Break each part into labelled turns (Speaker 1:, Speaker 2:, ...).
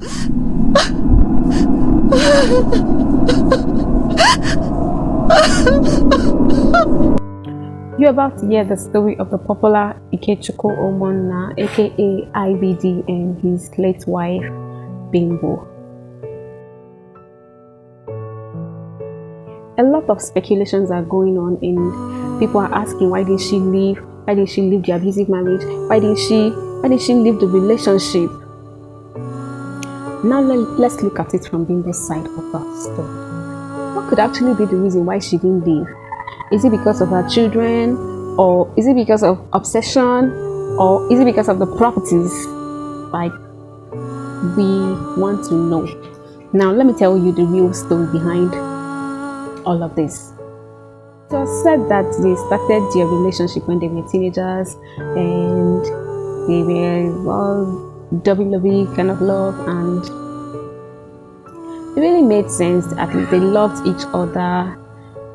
Speaker 1: You're about to hear the story of the popular Ikechukwu Omonna, aka IVD, and his late wife, Bimbo. A lot of speculations are going on, and people are asking, why did she leave? Why did she leave the abusive marriage? Why did she leave the relationship? Now let's look at it from Bimbo's side of the story. What could actually be the reason why she didn't leave? Is it because of her children, or is it because of obsession, or is it because of the properties? Like, we want to know. Now let me tell you the real story behind all of this. It was said that they started their relationship when they were teenagers, and they were all lovey kind of love, and it really made sense. At least they loved each other.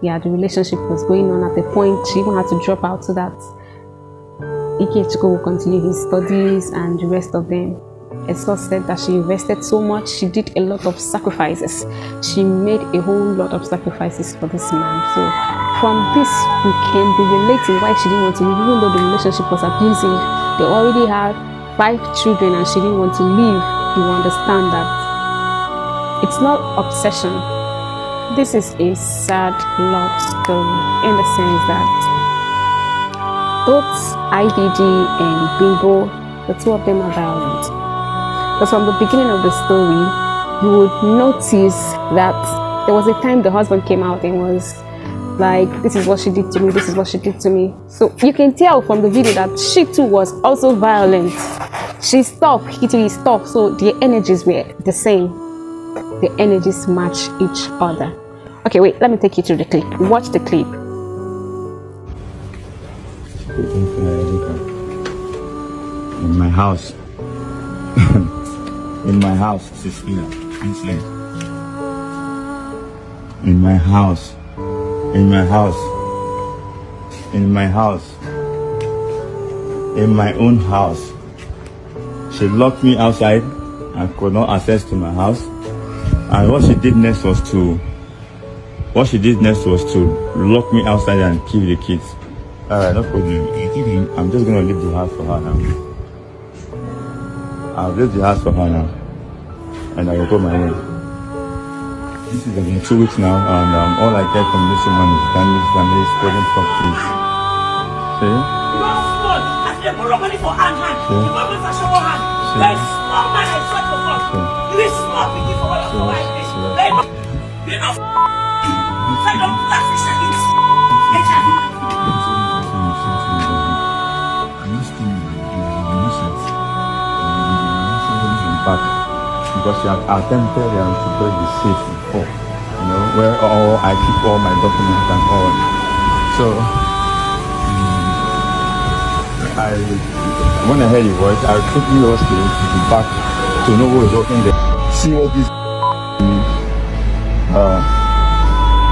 Speaker 1: Yeah, the relationship was going on. At the point she even had to drop out so that Ikechukwu will continue his studies and the rest of them. Esther said that she invested so much, she did a lot of sacrifices. She made a whole lot of sacrifices for this man. So from this we can be relating why she didn't want to leave, even though the relationship was abusive. They already had 5 children and she didn't want to leave. You understand that it's not obsession. This is a sad love story in the sense that both IVD and Bimbo, the two of them are violent. Because from the beginning of the story, you would notice that there was a time the husband came out and was like, this is what she did to me, this is what she did to me. So you can tell from the video that she too was also violent. She's tough, he too is tough, so the energies were the same. The energies match each other. Okay, wait, let me take you through the clip. Watch the clip.
Speaker 2: In my house. In my house, Cecilia. In my house. In my house. In my house. In my own house. She locked me outside. I could not access to my house. And what she did next was to lock me outside and keep the kids. Alright, no problem. I'm just gonna leave the house for her now. I'll leave the house for her now, and I will go my way. This is about 2 weeks now, and all I get from this woman is damage, stolen properties. See? You are small. As they borrow money for hand. You want me to show hand. Very small man, I swear to God. You is small picking for all of your wife. You know, I don't laugh at it. Back because she had attempted to break the safe before, you know, where I keep all my documents and all. So when I heard your voice, I quickly lost the back to know who was working there. See what this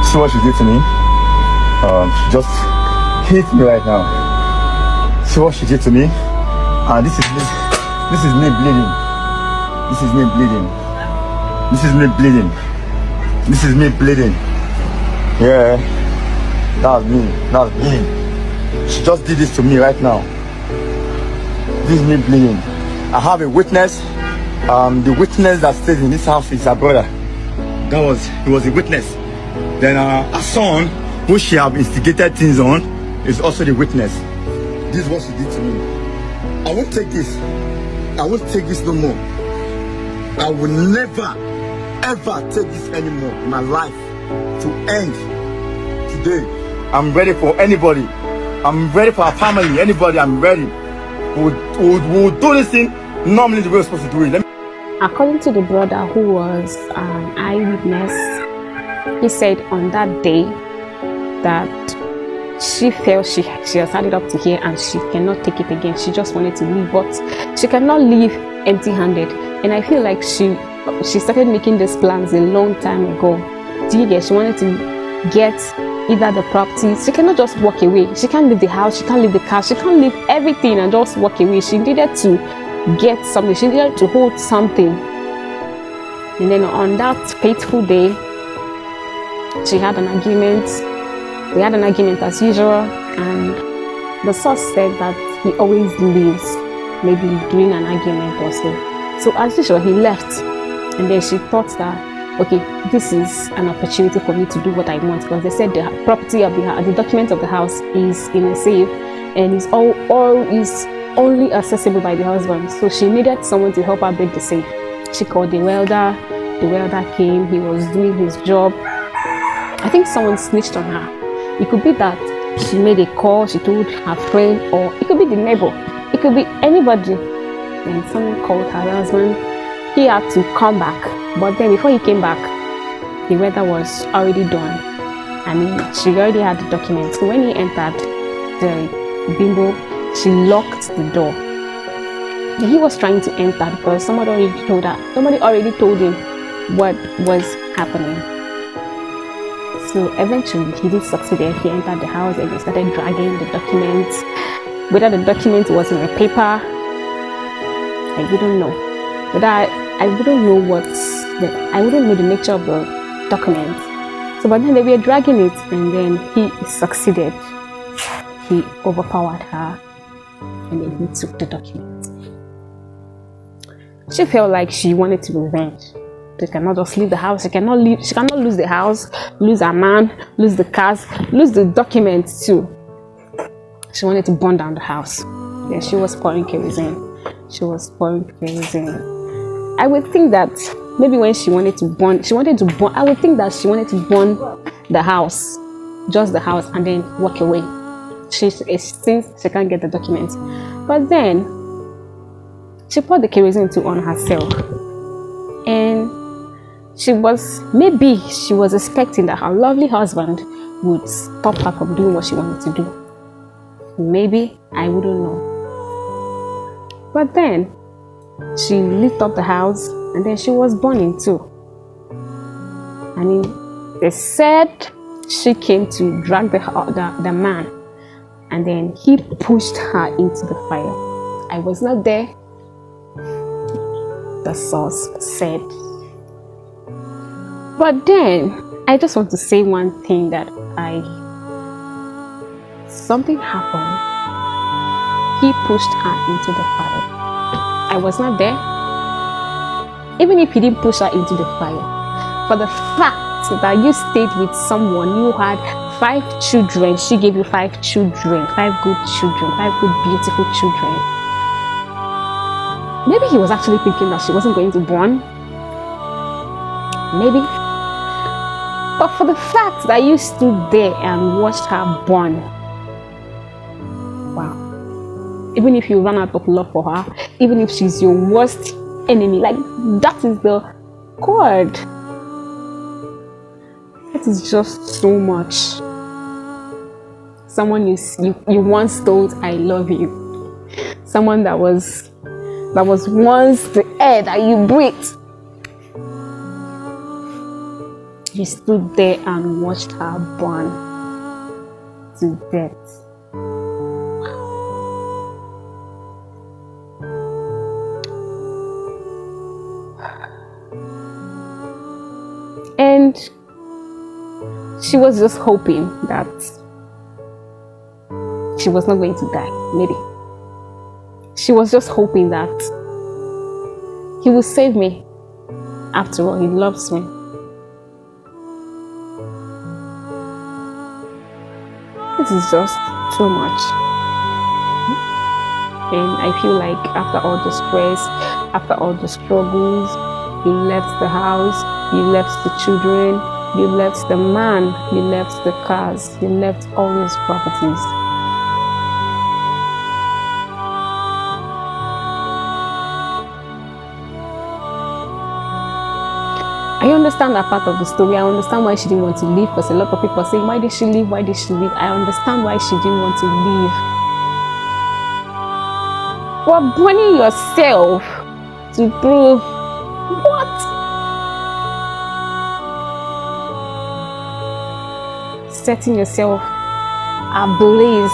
Speaker 2: see what she did to me. She just hit me right now. See what she did to me, and this is me bleeding. This is me bleeding. This is me bleeding. This is me bleeding. Yeah, that's me. That's me. She just did this to me right now. This is me bleeding. I have a witness. The witness that stays in this house is her brother. He was a witness. Then her son, who she have instigated things on, is also the witness. This is what she did to me. I won't take this. I won't take this no more. I will never, ever take this anymore in my life to end today. I'm ready for anybody. I'm ready for our family. Anybody, I'm ready. We'll do this thing normally the way we're supposed to do it.
Speaker 1: According to the brother who was an eyewitness, he said on that day that she felt she has had it up to here and she cannot take it again. She just wanted to leave, but she cannot leave empty-handed. And I feel like she started making these plans a long time ago. Do you get? She wanted to get either the properties. She cannot just walk away. She can't leave the house. She can't leave the car. She can't leave everything and just walk away. She needed to get something. She needed to hold something. And then on that fateful day, she had an argument. They had an argument as usual, and the source said that he always leaves, maybe during an argument or so. So as usual, he left, and then she thought that, okay, this is an opportunity for me to do what I want, because they said the property of the house, the document of the house is in a safe, and is only accessible by the husband. So she needed someone to help her break the safe. She called the welder. The welder came. He was doing his job. I think someone snitched on her. It could be that she made a call, she told her friend, or it could be the neighbor. It could be anybody. Then someone called her husband. He had to come back. But then before he came back, the weather was already done. I mean, she already had the documents. So when he entered the Bimbo, she locked the door. And he was trying to enter because somebody already told him what was happening. So eventually he did succeed. He entered the house and he started dragging the documents. Whether the document was in a paper, I wouldn't know. But I wouldn't know I wouldn't know the nature of the document. So but then they were dragging it, and then he succeeded. He overpowered her, and then he took the document. She felt like she wanted to revenge. She cannot just leave the house. She cannot lose the house, lose her man, lose the cars, lose the documents too. She wanted to burn down the house. Then she was pouring kerosene. I would think that maybe when I would think that she wanted to burn the house, just the house, and then walk away. Since she can't get the documents. But then she poured the kerosene too on herself. And she was expecting that her lovely husband would stop her from doing what she wanted to do. Maybe, I wouldn't know. But then she lit up the house, and then she was burning too. I mean, they said she came to drag the man, and then he pushed her into the fire. I was not there. The source said. But then I just want to say one thing, that something happened. He pushed her into the fire. I was not there. Even if he didn't push her into the fire, for the fact that you stayed with someone, you had 5 children, she gave you 5 children, 5 good children, 5 good beautiful children. Maybe he was actually thinking that she wasn't going to born. Maybe. But for the fact that you stood there and watched her born, wow. Even if you run out of love for her, even if she's your worst enemy, like that is the God. That is just so much. Someone you once told I love you. Someone that was once the air that you breathed. You stood there and watched her burn to death. And she was just hoping that she was not going to die, maybe. She was just hoping that he will save me. After all, he loves me. This is just too much. And I feel like after all the stress, after all the struggles, you left the house, you left the children, you left the man, you left the cars, you left all those properties. I understand that part of the story. I understand why she didn't want to leave, because a lot of people are saying, why did she leave? Why did she leave? I understand why she didn't want to leave. But burning yourself to prove what? Setting yourself ablaze.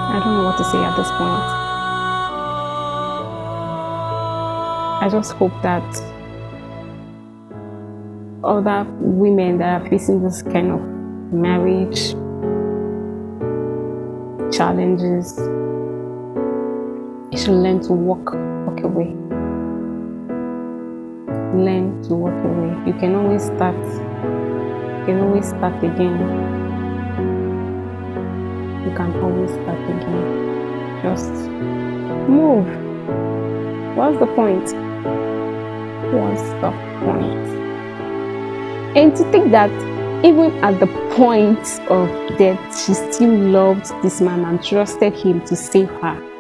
Speaker 1: I don't know what to say at this point. I just hope that other women that are facing this kind of marriage challenges, you should learn to walk away. Learn to walk away. You can always start. You can always start again. You can always start again. Just move. What's the point? What's the point? And to think that even at the point of death, she still loved this man and trusted him to save her.